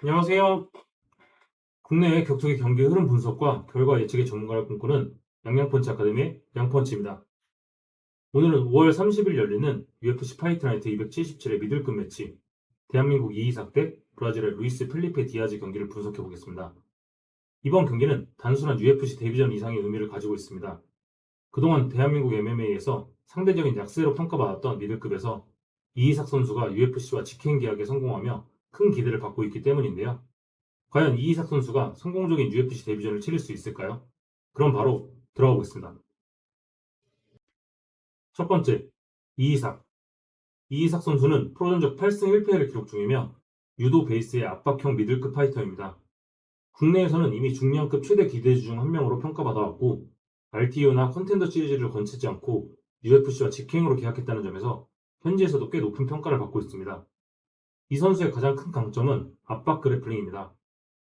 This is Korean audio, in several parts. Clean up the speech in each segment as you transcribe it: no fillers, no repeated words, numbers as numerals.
안녕하세요. 국내외 격투기 경기 흐름 분석과 결과 예측의 전문가를 꿈꾸는 양양펀치 아카데미의 양펀치입니다. 오늘은 5월 30일 열리는 UFC 파이트 나이트 277의 미들급 매치 대한민국 이이삭 대 브라질의 루이스 펠리페 디아즈 경기를 분석해 보겠습니다. 이번 경기는 단순한 UFC 데뷔전 이상의 의미를 가지고 있습니다. 그동안 대한민국 MMA에서 상대적인 약세로 평가받았던 미들급에서 이이삭 선수가 UFC와 직행 계약에 성공하며 큰 기대를 받고 있기 때문인데요. 과연 이이삭 선수가 성공적인 UFC 데뷔전을 치를 수 있을까요? 그럼 바로 들어가 보겠습니다. 첫 번째, 이이삭. 이이삭 선수는 프로 전적 8승 1패를 기록 중이며 유도 베이스의 압박형 미들급 파이터입니다. 국내에서는 이미 중량급 최대 기대주 중 한 명으로 평가받아왔고 RTU나 컨텐더 시리즈를 거치지 않고 UFC와 직행으로 계약했다는 점에서 현지에서도 꽤 높은 평가를 받고 있습니다. 이 선수의 가장 큰 강점은 압박 그래플링입니다.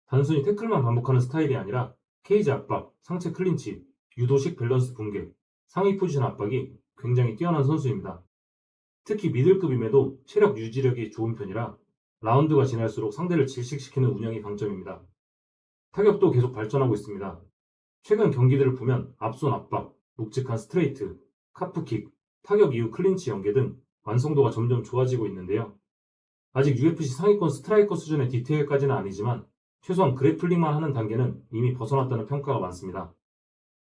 단순히 태클만 반복하는 스타일이 아니라 케이지 압박, 상체 클린치, 유도식 밸런스 붕괴, 상위 포지션 압박이 굉장히 뛰어난 선수입니다. 특히 미들급임에도 체력 유지력이 좋은 편이라 라운드가 지날수록 상대를 질식시키는 운영이 강점입니다. 타격도 계속 발전하고 있습니다. 최근 경기들을 보면 앞손 압박, 묵직한 스트레이트, 카프킥, 타격 이후 클린치 연계 등 완성도가 점점 좋아지고 있는데요. 아직 UFC 상위권 스트라이커 수준의 디테일까지는 아니지만 최소한 그래플링만 하는 단계는 이미 벗어났다는 평가가 많습니다.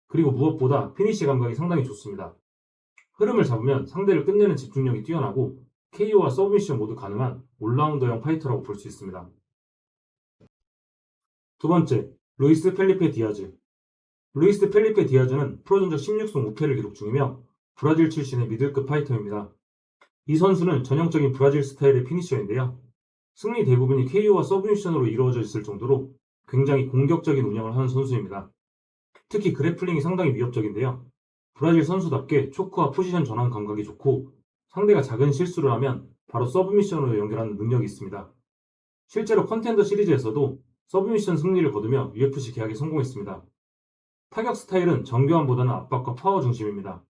그리고 무엇보다 피니시 감각이 상당히 좋습니다. 흐름을 잡으면 상대를 끝내는 집중력이 뛰어나고 KO와 서브미션 모두 가능한 올라운더형 파이터라고 볼 수 있습니다. 두 번째, 루이스 펠리페 디아즈. 루이스 펠리페 디아즈는 프로 전적 16승 5패를 기록 중이며 브라질 출신의 미들급 파이터입니다. 이 선수는 전형적인 브라질 스타일의 피니셔인데요. 승리 대부분이 KO와 서브미션으로 이루어져 있을 정도로 굉장히 공격적인 운영을 하는 선수입니다. 특히 그래플링이 상당히 위협적인데요. 브라질 선수답게 초크와 포지션 전환 감각이 좋고 상대가 작은 실수를 하면 바로 서브미션으로 연결하는 능력이 있습니다. 실제로 컨텐더 시리즈에서도 서브미션 승리를 거두며 UFC 계약에 성공했습니다. 타격 스타일은 정교함보다는 압박과 파워 중심입니다.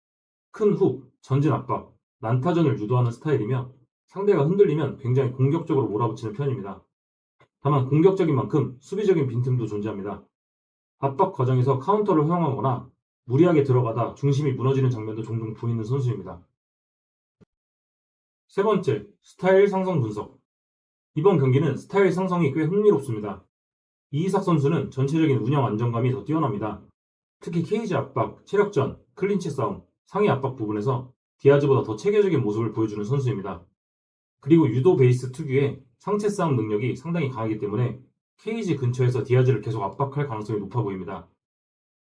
큰 훅, 전진 압박, 난타전을 유도하는 스타일이며 상대가 흔들리면 굉장히 공격적으로 몰아붙이는 편입니다. 다만 공격적인 만큼 수비적인 빈틈도 존재합니다. 압박 과정에서 카운터를 허용하거나 무리하게 들어가다 중심이 무너지는 장면도 종종 보이는 선수입니다. 세 번째, 스타일 상성 분석. 이번 경기는 스타일 상성이 꽤 흥미롭습니다. 이이삭 선수는 전체적인 운영 안정감이 더 뛰어납니다. 특히 케이지 압박, 체력전, 클린치 싸움, 상위 압박 부분에서 디아즈보다 더 체계적인 모습을 보여주는 선수입니다. 그리고 유도 베이스 특유의 상체 싸움 능력이 상당히 강하기 때문에 케이지 근처에서 디아즈를 계속 압박할 가능성이 높아 보입니다.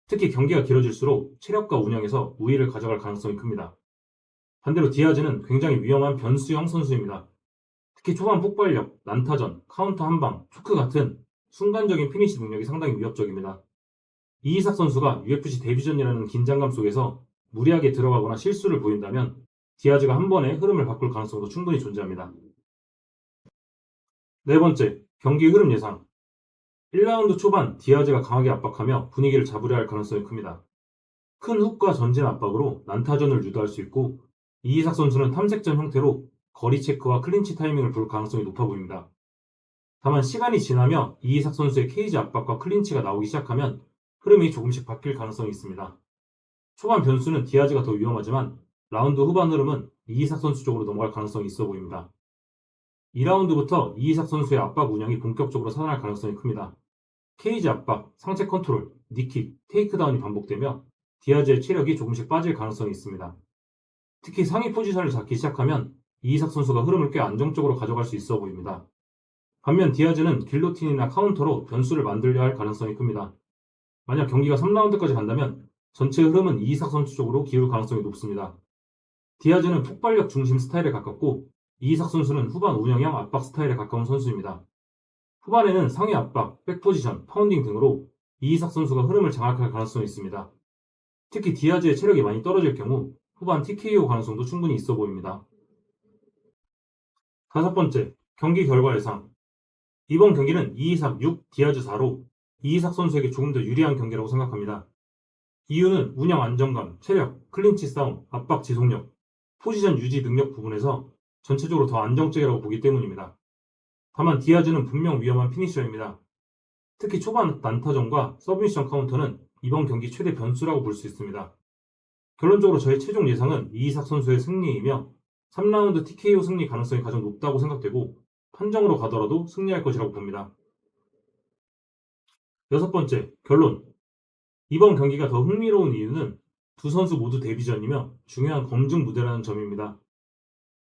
특히 경기가 길어질수록 체력과 운영에서 우위를 가져갈 가능성이 큽니다. 반대로 디아즈는 굉장히 위험한 변수형 선수입니다. 특히 초반 폭발력, 난타전, 카운터 한방, 초크 같은 순간적인 피니시 능력이 상당히 위협적입니다. 이이삭 선수가 UFC 데뷔전이라는 긴장감 속에서 무리하게 들어가거나 실수를 보인다면 디아즈가 한 번에 흐름을 바꿀 가능성도 충분히 존재합니다. 네 번째, 경기 흐름 예상. 1라운드 초반 디아즈가 강하게 압박하며 분위기를 잡으려 할 가능성이 큽니다. 큰 훅과 전진 압박으로 난타전을 유도할 수 있고 이이삭 선수는 탐색전 형태로 거리 체크와 클린치 타이밍을 볼 가능성이 높아 보입니다. 다만 시간이 지나며 이이삭 선수의 케이지 압박과 클린치가 나오기 시작하면 흐름이 조금씩 바뀔 가능성이 있습니다. 초반 변수는 디아즈가 더 위험하지만 라운드 후반 흐름은 이이삭 선수 쪽으로 넘어갈 가능성이 있어 보입니다. 2라운드부터 이이삭 선수의 압박 운영이 본격적으로 살아날 가능성이 큽니다. 케이지 압박, 상체 컨트롤, 니킥, 테이크다운이 반복되며 디아즈의 체력이 조금씩 빠질 가능성이 있습니다. 특히 상위 포지션을 잡기 시작하면 이이삭 선수가 흐름을 꽤 안정적으로 가져갈 수 있어 보입니다. 반면 디아즈는 길로틴이나 카운터로 변수를 만들려 할 가능성이 큽니다. 만약 경기가 3라운드까지 간다면 전체 흐름은 이이삭 선수 쪽으로 기울 가능성이 높습니다. 디아즈는 폭발력 중심 스타일에 가깝고 이이삭 선수는 후반 운영형 압박 스타일에 가까운 선수입니다. 후반에는 상위 압박, 백포지션, 파운딩 등으로 이이삭 선수가 흐름을 장악할 가능성이 있습니다. 특히 디아즈의 체력이 많이 떨어질 경우 후반 TKO 가능성도 충분히 있어 보입니다. 다섯 번째, 경기 결과 예상. 이번 경기는 이이삭 6, 디아즈 4로 이이삭 선수에게 조금 더 유리한 경기라고 생각합니다. 이유는 운영 안정감, 체력, 클린치 싸움, 압박 지속력, 포지션 유지 능력 부분에서 전체적으로 더 안정적이라고 보기 때문입니다. 다만 디아즈는 분명 위험한 피니셔입니다. 특히 초반 난타전과 서브미션 카운터는 이번 경기 최대 변수라고 볼 수 있습니다. 결론적으로 저의 최종 예상은 이이삭 선수의 승리이며 3라운드 TKO 승리 가능성이 가장 높다고 생각되고 판정으로 가더라도 승리할 것이라고 봅니다. 여섯 번째, 결론. 이번 경기가 더 흥미로운 이유는 두 선수 모두 데뷔전이며 중요한 검증 무대라는 점입니다.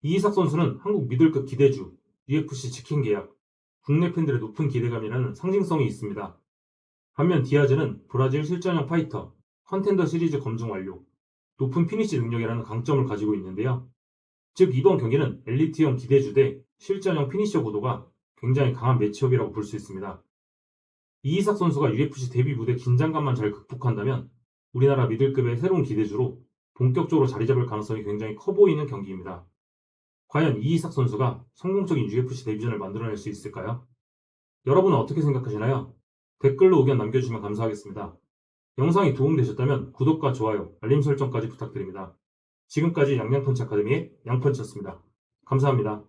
이이삭 선수는 한국 미들급 기대주, UFC 직행 계약, 국내 팬들의 높은 기대감이라는 상징성이 있습니다. 반면 디아즈는 브라질 실전형 파이터, 컨텐더 시리즈 검증 완료, 높은 피니시 능력이라는 강점을 가지고 있는데요. 즉 이번 경기는 엘리트형 기대주 대 실전형 피니셔 구도가 굉장히 강한 매치업이라고 볼 수 있습니다. 이이삭 선수가 UFC 데뷔 무대 긴장감만 잘 극복한다면 우리나라 미들급의 새로운 기대주로 본격적으로 자리 잡을 가능성이 굉장히 커 보이는 경기입니다. 과연 이이삭 선수가 성공적인 UFC 데뷔전을 만들어낼 수 있을까요? 여러분은 어떻게 생각하시나요? 댓글로 의견 남겨주시면 감사하겠습니다. 영상이 도움되셨다면 구독과 좋아요, 알림 설정까지 부탁드립니다. 지금까지 양양펀치 아카데미의 양펀치였습니다. 감사합니다.